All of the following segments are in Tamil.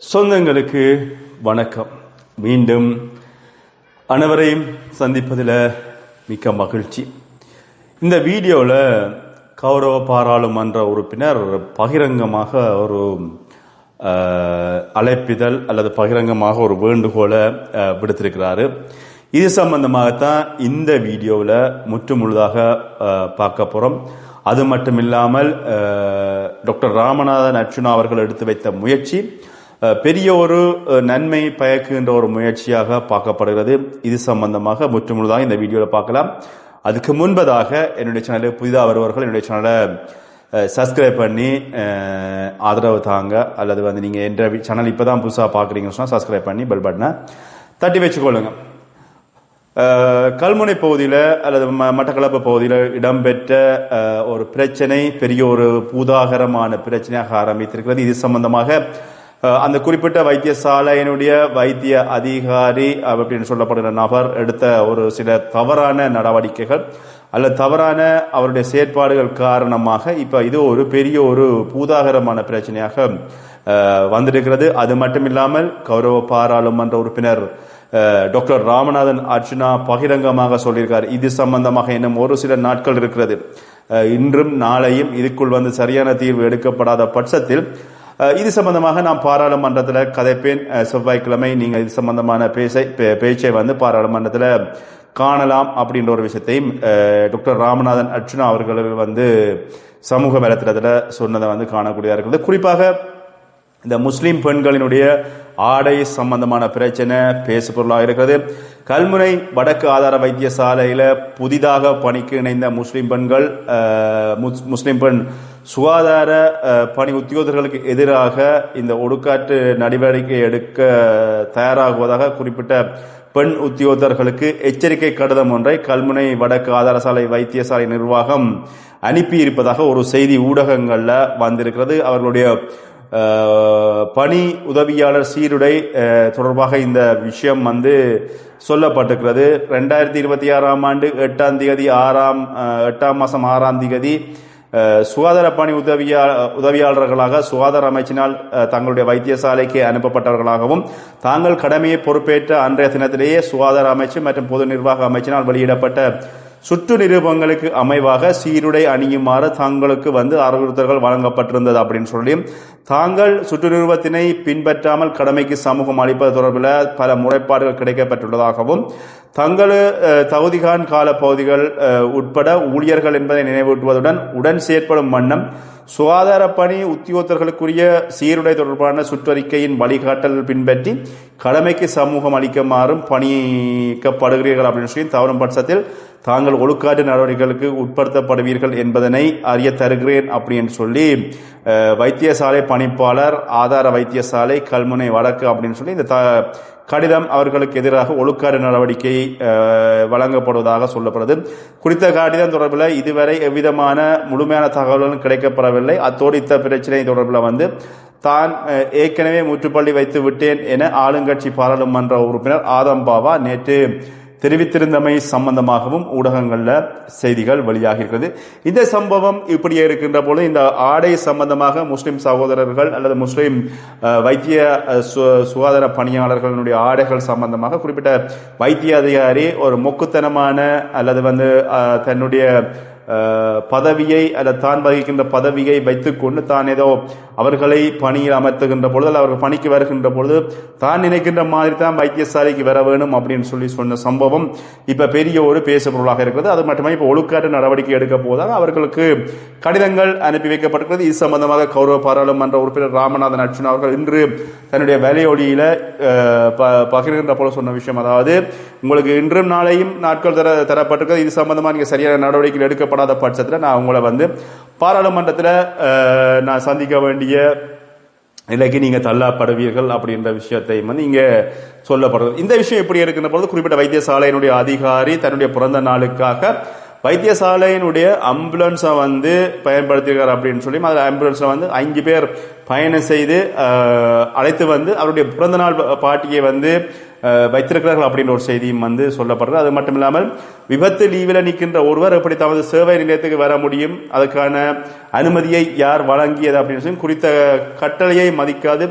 சொந்தங்களுக்கு வணக்கம். மீண்டும் அனைவரையும் சந்திப்பதில் மிக்க மகிழ்ச்சி. இந்த வீடியோவில் கௌரவ பாராளுமன்ற உறுப்பினர் பகிரங்கமாக ஒரு அழைப்பிதழ் அல்லது பகிரங்கமாக ஒரு வேண்டுகோளை விடுத்திருக்கிறாரு. இது சம்பந்தமாகத்தான் இந்த வீடியோவில் முற்றுமுழுதாக பார்க்க போகிறோம். அது மட்டும் இல்லாமல் டாக்டர் ராமநாதன் அர்ச்சுனா அவர்கள் எடுத்து வைத்த முயற்சி பெரிய ஒரு நன்மை பயக்குகின்ற ஒரு முயற்சியாக பார்க்கப்படுகிறது. இது சம்பந்தமாக முற்றுமுழுதாக இந்த வீடியோவில் பார்க்கலாம். அதுக்கு முன்பதாக என்னுடைய சேனலுக்கு புதிதாக வருவர்கள் என்னுடைய சேனலை சப்ஸ்கிரைப் பண்ணி ஆதரவு தாங்க. அல்லது நீங்கள் என்ற சேனல் இப்போ தான் புதுசாக பார்க்குறீங்கன்னு சொன்னால் சப்ஸ்கிரைப் பண்ணி பெல் பட்டனை தட்டி வச்சுக்கொள்ளுங்க. கல்முனை பகுதியில் அல்லது மட்டக்களப்பு பகுதியில் இடம்பெற்ற ஒரு பிரச்சனை பெரிய ஒரு பூதாகரமான பிரச்சனையாக ஆரம்பித்திருக்கிறது. இது சம்பந்தமாக அந்த குறிப்பிட்ட வைத்தியசாலையினுடைய வைத்திய அதிகாரி அப்படின்னு சொல்லப்படுகிற நபர் எடுத்த ஒரு சில தவறான நடவடிக்கைகள் அல்லது தவறான அவருடைய செயற்பாடுகள் காரணமாக இப்ப இது ஒரு பெரிய ஒரு பூதாகரமான பிரச்சனையாக வந்திருக்கிறது. அது மட்டும் இல்லாமல் கௌரவ பாராளுமன்ற உறுப்பினர் டாக்டர் ராமநாதன் அர்ச்சுனா பகிரங்கமாக சொல்லியிருக்கார். இது சம்பந்தமாக இன்னும் ஒரு சில நாட்கள் இருக்கிறது. இன்றும் நாளையும் இதுக்குள் சரியான தீர்வு எடுக்கப்படாத பட்சத்தில் இது சம்பந்தமாக நான் பாராளுமன்றத்தில் கதைப்பேன். செவ்வாய்க்கிழமை நீங்கள் இது சம்பந்தமான பேச்சை பாராளுமன்றத்தில் காணலாம் அப்படின்ற ஒரு விஷயத்தையும் டாக்டர் ராமநாதன் அர்ச்சுனா அவர்கள் சமூக வலைத்தளத்தில் சொன்னதை காணக்கூடியதாக இருக்கிறது. குறிப்பாக இந்த முஸ்லிம் பெண்களினுடைய ஆடை சம்பந்தமான பிரச்சனை பேசு பொருளாக இருக்கிறது. கல்முனை வடக்கு ஆதார வைத்தியசாலையில புதிதாக பணிக்கு இணைந்த முஸ்லிம் பெண்கள் முஸ்லிம் பெண் சுகாதார பணி உத்தியோகர்களுக்கு எதிராக இந்த ஒடுக்காட்டு நடவடிக்கை எடுக்க தயாராகுவதாக குறிப்பிட்ட பெண் உத்தியோகர்களுக்கு எச்சரிக்கை கடிதம் ஒன்றை கல்முனை வடக்கு ஆதாரசாலை வைத்தியசாலை நிர்வாகம் அனுப்பி இருப்பதாக ஒரு செய்தி ஊடகங்கள்ல வந்திருக்கிறது. அவர்களுடைய பணி உதவியாளர் சீருடை தொடர்பாக இந்த விஷயம் சொல்லப்பட்டிருக்கிறது. 2026 8ஆம் மாதம் 6ஆம் தேதி சுகாதார பணி உதவியாளர்களாக சுகாதார அமைச்சினால் தங்களுடைய வைத்தியசாலைக்கு அனுப்பப்பட்டவர்களாகவும் தாங்கள் கடமையை பொறுப்பேற்ற அன்றைய தினத்திலேயே சுகாதார அமைச்சு மற்றும் பொது நிர்வாக அமைச்சினால் வெளியிடப்பட்ட சுற்று நிரூபங்களுக்கு அமைவாக சீருடை அணியுமாறு தங்களுக்கு அறிவுறுத்தல்கள் வழங்கப்பட்டிருந்தது அப்படின்னு சொல்லி தாங்கள் சுற்று நிறுவத்தினை பின்பற்றாமல் கடமைக்கு சமூகம் அளிப்பது தொடர்பில் பல முறைப்பாடுகள் கிடைக்கப்பட்டுள்ளதாகவும் தங்கள் தகுதிகான் கால பகுதிகள் உட்பட ஊழியர்கள் என்பதை நினைவூட்டுவதுடன் உடன் செயற்படும் வண்ணம் சுகாதார பணி உத்தியோகர்களுக்குரிய சீருடை தொடர்பான சுற்றறிக்கையின் வழிகாட்டல் பின்பற்றி கடமைக்கு சமூகம் அளிக்குமாறும் பணிக்கப்படுகிறீர்கள் அப்படின்னு சொல்லி தவறும் பட்சத்தில் தாங்கள் ஒழுக்காட்டு நடவடிக்கைகளுக்கு உட்படுத்தப்படுவீர்கள் என்பதனை அறிய தருகிறேன் அப்படின்னு சொல்லி வைத்தியசாலை பணிப்பாளர் ஆதார வைத்தியசாலை கல்முனை வடக்கு அப்படின்னு சொல்லி இந்த கடிதம் அவர்களுக்கு எதிராக ஒழுக்காடு நடவடிக்கை வழங்கப்படுவதாக சொல்லப்படுது. குறித்த கடிதம் தொடர்பில் இதுவரை எவ்விதமான முழுமையான தகவல்களும் கிடைக்கப்படவில்லை. அத்தோடு இந்த பிரச்சனை தொடர்பில் தான் ஏற்கனவே முற்றுப்பள்ளி வைத்து விட்டேன் என ஆளுங்கட்சி பாராளுமன்ற உறுப்பினர் ஆதம் பாவா நேற்று தெரிவித்திருந்தமை சம்பந்தமாகவும் ஊடகங்கள்ல செய்திகள் வெளியாகி இருக்கிறது. இந்த சம்பவம் இப்படியே இருக்கின்ற போது இந்த ஆடை சம்பந்தமாக முஸ்லிம் சகோதரர்கள் அல்லது முஸ்லிம் வைத்திய சுகாதார பணியாளர்களுடைய ஆடைகள் சம்பந்தமாக குறிப்பிட்ட வைத்திய அதிகாரி ஒரு மொக்குத்தனமான அல்லது தன்னுடைய பதவியை அல்லது தான் வகிக்கின்ற பதவியை வைத்துக்கொண்டு தான் ஏதோ அவர்களை பணியில் அமர்த்துகின்ற பொழுது அல்ல அவர்கள் பணிக்கு வருகின்ற பொழுது தான் நினைக்கின்ற மாதிரி தான் வைத்தியசாலைக்கு வர வேணும் அப்படின்னு சொல்லி சொன்ன சம்பவம் இப்ப பெரிய ஒரு பேசு பொருளாக இருக்கிறது. அது மட்டுமே இப்ப ஒழுக்காட்டு நடவடிக்கை எடுக்க போதாக அவர்களுக்கு கடிதங்கள் அனுப்பி வைக்கப்பட்டிருக்கிறது. இது சம்பந்தமாக கௌரவ பாராளுமன்ற உறுப்பினர் ராமநாதன் அர்ச்சுனா அவர்கள் இன்று தன்னுடைய வேலையொலியில பகிர்கின்ற போல சொன்ன விஷயம், அதாவது உங்களுக்கு இன்றும் நாளையும் நாட்கள் தரப்பட்டிருக்கிறது. இது சம்பந்தமா நீங்க சரியான நடவடிக்கை எடுக்கப்படாத பட்சத்தில் நான் உங்களை பாராளுமன்றத்தில் நான் சந்திக்க வேண்டிய நிலைக்கு நீங்க தள்ளப்படுவீர்கள் அப்படின்ற விஷயத்தை இங்க சொல்லப்படுறது. இந்த விஷயம் எப்படி இருக்கின்ற பொழுது குறிப்பிட்ட வைத்தியசாலையினுடைய அதிகாரி தன்னுடைய பிறந்த நாளுக்காக வைத்தியசாலையினுடைய ஆம்புலன்ஸை பயன்படுத்தியிருக்கார் அப்படின்னு சொல்லி அதில் ஆம்புலன்ஸ்ல 5 பேர் பயணம் செய்து அழைத்து அவருடைய பிறந்த நாள் பாட்டியை வைத்திருக்கிறார்கள் அப்படின்ற ஒரு செய்தியும் சொல்லப்படுறது. அது மட்டும் இல்லாமல் விபத்து லீவில் நிற்கின்ற ஒருவர் எப்படி தமது சேவை நிலையத்துக்கு வர முடியும், அதுக்கான அனுமதியை யார் வழங்கியது அப்படின்னு சொல்லி குறித்த கட்டளையை மதிக்காது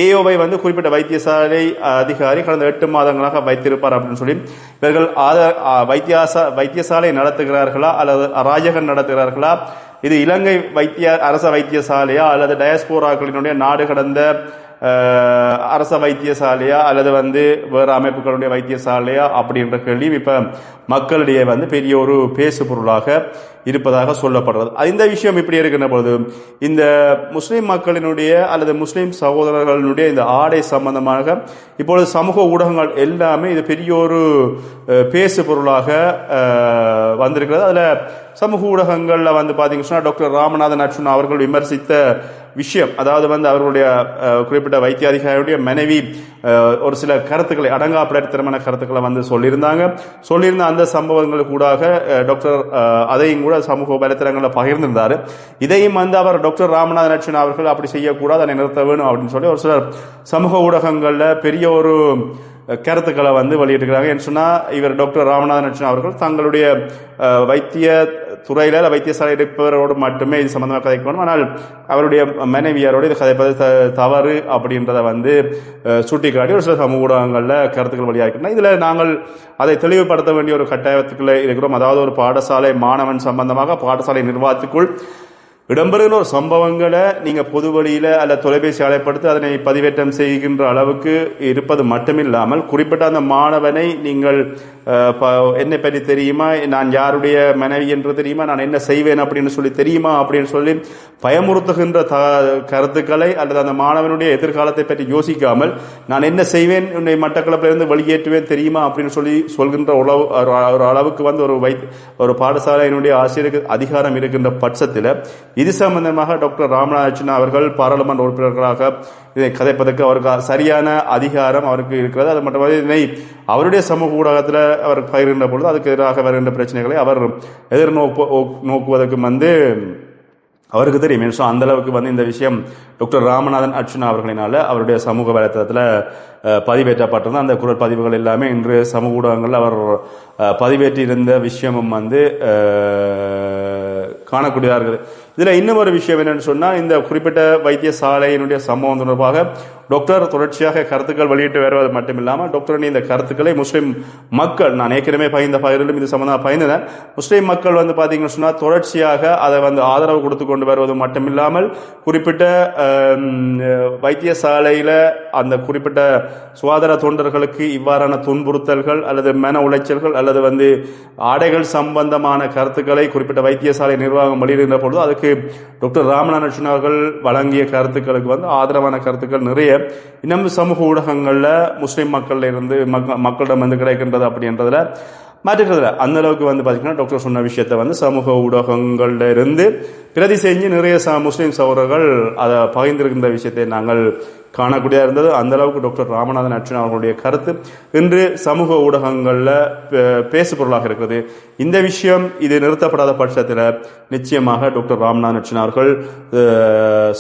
ஏஓவை வந்து குறிப்பிட்ட வைத்தியசாலை அதிகாரி கடந்த 8 மாதங்களாக வைத்திருப்பார் அப்படின்னு சொல்லி இவர்கள் வைத்தியசாலை நடத்துகிறார்களா அல்லது அராஜகம் நடத்துகிறார்களா, இது இலங்கை அரச வைத்தியசாலையா அல்லது டயஸ்போராக்களினுடைய நாடு கடந்த அரச வைத்தியசாலையா அல்லது வந்து வேறு அமைப்புகளுடைய வைத்தியசாலையா அப்படின்ற கேள்வி இப்ப மக்களிடையே வந்து பெரிய ஒரு பேசு பொருளாக இருப்பதாக சொல்லப்படுறது. இந்த விஷயம் இப்படி இருக்கின்ற பொழுது இந்த முஸ்லிம் மக்களினுடைய அல்லது முஸ்லிம் சகோதரர்களுடைய இந்த ஆடை சம்பந்தமாக இப்பொழுது சமூக ஊடகங்கள் எல்லாமே இது பெரிய ஒரு பேசு பொருளாக வந்திருக்கிறது. அதுல சமூக ஊடகங்கள்ல வந்து பாத்தீங்கன்னா டாக்டர் ராமநாதன் அர்ச்சுனா அவர்கள் விமர்சித்த விஷயம், அதாவது வந்து அவர்களுடைய குறிப்பிட்ட வைத்திய அதிகாரியுடைய மனைவி ஒரு சில கருத்துக்களை அடங்காப்பிடத்தனமான கருத்துக்களை வந்து சொல்லியிருந்த அந்த சம்பவங்களுக்கு கூடாக டாக்டர் அதையும் கூட சமூக வலைத்தளங்களில் பகிர்ந்திருந்தாரு. இதையும் வந்து அவர் டாக்டர் ராமநாதன் அர்ச்சுனா அவர்கள் அப்படி செய்யக்கூடாது, அதை நிறுத்த வேணும் அப்படின்னு சொல்லி ஒரு சிலர் சமூக ஊடகங்கள்ல பெரிய ஒரு கருத்துக்களை வந்து வெளியிட்டிருக்கிறாங்க. என்று சொன்னா இவர் டாக்டர் ராமநாதன் அர்ச்சுனா அவர்கள் தங்களுடைய வைத்திய துறையில வைத்தியசாலை இருப்பவரோடு மட்டுமே இது சம்பந்தமாக கதைக்கணும், ஆனால் அவருடைய மனைவியாரோடு இது கதைப்பது தவறு அப்படின்றத வந்து சுட்டிக்காட்டி ஒரு சில சமூக ஊடகங்கள்ல கருத்துக்கள் வெளியாகின்றன. இதுல நாங்கள் அதை தெளிவுபடுத்த வேண்டிய ஒரு கட்டாயத்துக்குள்ள இருக்கிறோம். அதாவது ஒரு பாடசாலை மாணவன் சம்பந்தமாக பாடசாலை நிர்வாகத்துக்குள் இடம்பெறுகிற ஒரு சம்பவங்களை நீங்க பொது வழியில அல்ல தொலைபேசி அழைப்படுத்தி அதனை பதிவேற்றம் செய்கின்ற அளவுக்கு இருப்பது மட்டுமில்லாமல் குறிப்பிட்ட அந்த மாணவனை நீங்கள் என்னை பற்றி தெரியுமா, நான் யாருடைய மனைவி என்று தெரியுமா, நான் என்ன செய்வேன் அப்படின்னு சொல்லி தெரியுமா அப்படின்னு சொல்லி பயமுறுத்துகின்ற கருத்துக்களை அல்லது அந்த மாணவனுடைய எதிர்காலத்தை பற்றி யோசிக்காமல் நான் என்ன செய்வேன், உன்னை மட்டக்களப்பிலிருந்து வெளியேற்றுவேன் தெரியுமா அப்படின்னு சொல்லி சொல்கின்ற ஒரு அளவுக்கு வந்து ஒரு பாடசாலையினுடைய ஆசிரியருக்கு அதிகாரம் இருக்கின்ற பட்சத்தில் இது சம்பந்தமாக டாக்டர் ராமநாதன் அவர்கள் பாராளுமன்ற உறுப்பினர்களாக இதை கதைப்பதற்கு அவருக்கு சரியான அதிகாரம் அவருக்கு இருக்கிறது. அது மட்டுமல்ல இதனை அவருடைய சமூக ஊடகத்தில் அவர் பகிர்கின்ற பொழுது அதுக்கு எதிராக வருகின்ற பிரச்சனைகளை அவர் எதிர்நோக்குவதற்கு வந்து அவருக்கு தெரியும். அந்த அளவுக்கு வந்து இந்த விஷயம் டாக்டர் ராமநாதன் அர்ச்சுனா அவர்களினால அவருடைய சமூக வலைத்தளத்தில் பதிவேற்றப்பட்டிருந்த அந்த குரல் பதிவுகள் எல்லாமே இன்று சமூக ஊடகங்கள் அவர் பதிவேற்றியிருந்த விஷயமும் வந்து காணக்கூடியதாக இருக்குது. இதுல இன்னும் ஒரு விஷயம் என்னன்னு சொன்னா, இந்த குறிப்பிட்ட வைத்தியசாலையினுடைய சம்பவம் தொடர்பாக டாக்டர் தொடர்ச்சியாக கருத்துக்கள் வெளியிட்டு வருவது மட்டுமில்லாமல் டாக்டர் இந்த கருத்துக்களை முஸ்லிம் மக்கள், நான் ஏற்கனவே பகிர்ந்த பகிர்லும் இது சம்பந்தமாக பகிர்ந்தேன், முஸ்லிம் மக்கள் வந்து பாத்தீங்கன்னு சொன்னா தொடர்ச்சியாக அதை வந்து ஆதரவு கொடுத்து கொண்டு வருவது மட்டுமில்லாமல் குறிப்பிட்ட வைத்தியசாலையில அந்த குறிப்பிட்ட சுகாதார தொண்டர்களுக்கு இவ்வாறான துன்புறுத்தல்கள் அல்லது மன உளைச்சல்கள் அல்லது வந்து ஆடைகள் சம்பந்தமான கருத்துக்களை குறிப்பிட்ட வைத்தியசாலை நிர்வாகம் வெளியிடுகின்ற பொழுது அதுக்கு டாக்டர் ராமநாதன் அவர்கள் வழங்கிய கருத்துக்களுக்கு வந்து ஆதரவான கருத்துக்கள் நிறைய இன்னும் சமூக ஊடகங்கள்ல முஸ்லிம் மக்களிடம் வந்து கிடைக்கின்றது அப்படின்றதுல மாற்றுக்கிறதுல அந்த அளவுக்கு வந்து பாத்தீங்கன்னா டாக்டர் சொன்ன விஷயத்தை வந்து சமூக ஊடகங்கள்ல இருந்து பிரதி செஞ்சு நிறைய முஸ்லிம் சகோதரர்கள் அதை பகிர்ந்திருக்கின்ற விஷயத்தை நாங்கள் காணக்கூடியதாக இருந்தது. அந்த அளவுக்கு டாக்டர் ராமநாதன் அர்ச்சுனா அவர்களுடைய கருத்து இன்று சமூக ஊடகங்கள்ல பேசு பொருளாக இருக்கிறது. இந்த விஷயம் இது நிறுத்தப்படாத பட்சத்தில் நிச்சயமாக டாக்டர் ராமநாதன் அர்ச்சுனா அவர்கள்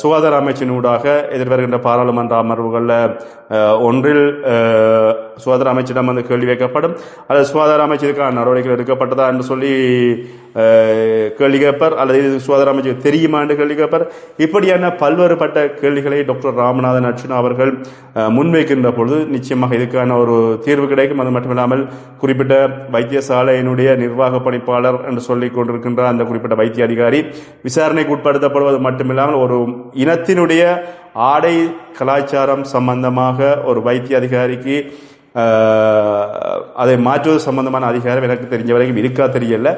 சுகாதார அமைச்சினூடாக எதிர்வருகின்ற பாராளுமன்ற அமர்வுகளில் ஒன்றில் சுகாதார அமைச்சிடம் வந்து கேள்வி வைக்கப்படும், அல்லது சுகாதார அமைச்சருக்கான நடவடிக்கைகள் எடுக்கப்பட்டதா என்று சொல்லி கேள்வி கேட்பார், அல்லது இது சுகாதார அமைச்சருக்கு தெரியுமா என்று கேள்வி கேட்பார். இப்படியான பல்வேறுபட்ட கேள்விகளை டாக்டர் ராமநாதன் அர்ச்சுனா அவர்கள் முன்வைக்கின்ற பொழுது நிச்சயமாக இதுக்கான ஒரு தீர்வு கிடைக்கும். அது மட்டுமில்லாமல் குறிப்பிட்ட வைத்தியசாலையினுடைய நிர்வாக பணிப்பாளர் என்று சொல்லிக் கொண்டிருக்கின்ற அந்த குறிப்பிட்ட வைத்திய அதிகாரி விசாரணைக்கு உட்படுத்தப்படுவது மட்டுமில்லாமல் ஒரு இனத்தினுடைய ஆடை கலாச்சாரம் சம்பந்தமாக ஒரு வைத்திய அதிகாரிக்கு அதை மாற்றுவது சம்பந்தமான அதிகாரம் எனக்கு தெரிஞ்ச வரைக்கும் இருக்கா தெரியல.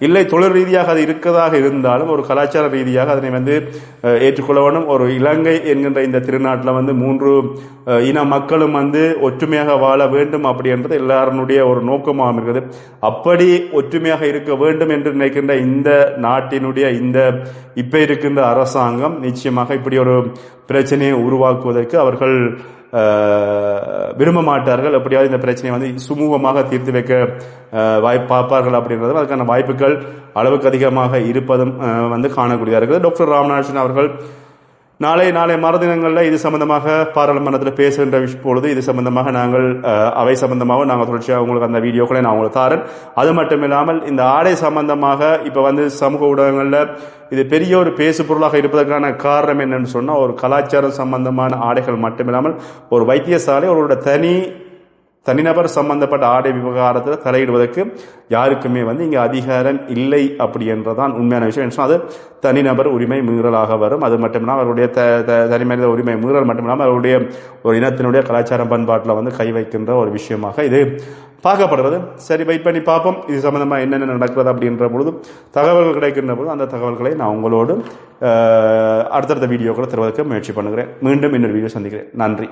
இல்லை தொழில் ரீதியாக அது இருக்கதாக இருந்தாலும் ஒரு கலாச்சார ரீதியாக அதனை வந்து ஏற்றுக்கொள்ள வேண்டும். ஒரு இலங்கை என்கின்ற இந்த திருநாட்டில் வந்து 3 இன மக்களும் வந்து ஒற்றுமையாக வாழ வேண்டும் அப்படின்றது எல்லாருடைய ஒரு நோக்கமாக இருக்கிறது. அப்படி ஒற்றுமையாக இருக்க வேண்டும் என்று நினைக்கின்ற இந்த நாட்டினுடைய இந்த இப்ப இருக்கின்ற அரசாங்கம் நிச்சயமாக இப்படி ஒரு பிரச்சனையை உருவாக்குவதற்கு அவர்கள் விரும்ப மாட்டார்கள். எப்படியாவது இந்த பிரச்சனையை வந்து சுமூகமாக தீர்த்து வைக்க பார்ப்பார்கள் அப்படின்றது அதுக்கான வாய்ப்புகள் அளவுக்கு அதிகமாக இருப்பதும் வந்து காணக்கூடியதாக இருக்குது. டாக்டர் ராமநாதன் அவர்கள் நாளை மறுதினங்களில் இது சம்பந்தமாக பாராளுமன்றத்தில் பேசுகின்ற பொழுது இது சம்பந்தமாக நாங்கள் அவை சம்பந்தமாக நாங்கள் தொடர்ச்சியாக உங்களுக்கு அந்த வீடியோக்களை நான் உங்களுக்கு தாரேன். அது மட்டும் இல்லாமல் இந்த ஆடை சம்பந்தமாக இப்போ சமூக ஊடகங்களில் இது பெரிய ஒரு பேசு பொருளாக இருப்பதற்கான காரணம் என்னன்னு சொன்னால், ஒரு கலாச்சாரம் சம்பந்தமான ஆடைகள் மட்டுமில்லாமல் ஒரு வைத்தியசாலை அவரோட தனிநபர் சம்பந்தப்பட்ட ஆடை விவகாரத்தில் தலையிடுவதற்கு யாருக்குமே இங்கே அதிகாரம் இல்லை அப்படி என்றதான் உண்மையான விஷயம். அது தனிநபர் உரிமை மீறலாக வரும். அது மட்டுமில்லாமல் அவருடைய தனிமனித உரிமை மீறல் மட்டுமில்லாமல் அவருடைய ஒரு இனத்தினுடைய கலாச்சாரம் பண்பாட்டில் கை வைக்கின்ற ஒரு விஷயமாக இது பார்க்கப்படுறது. சரி, வெயிட் பண்ணி பார்ப்போம் இது சம்பந்தமாக என்னென்ன நடக்கிறது அப்படின்ற பொழுது தகவல்கள் கிடைக்கின்ற பொழுது அந்த தகவல்களை நான் உங்களோடு அடுத்தடுத்த வீடியோக்களை தருவதற்கு முயற்சி பண்ணுகிறேன். மீண்டும் இன்னொரு வீடியோ சந்திக்கிறேன். நன்றி.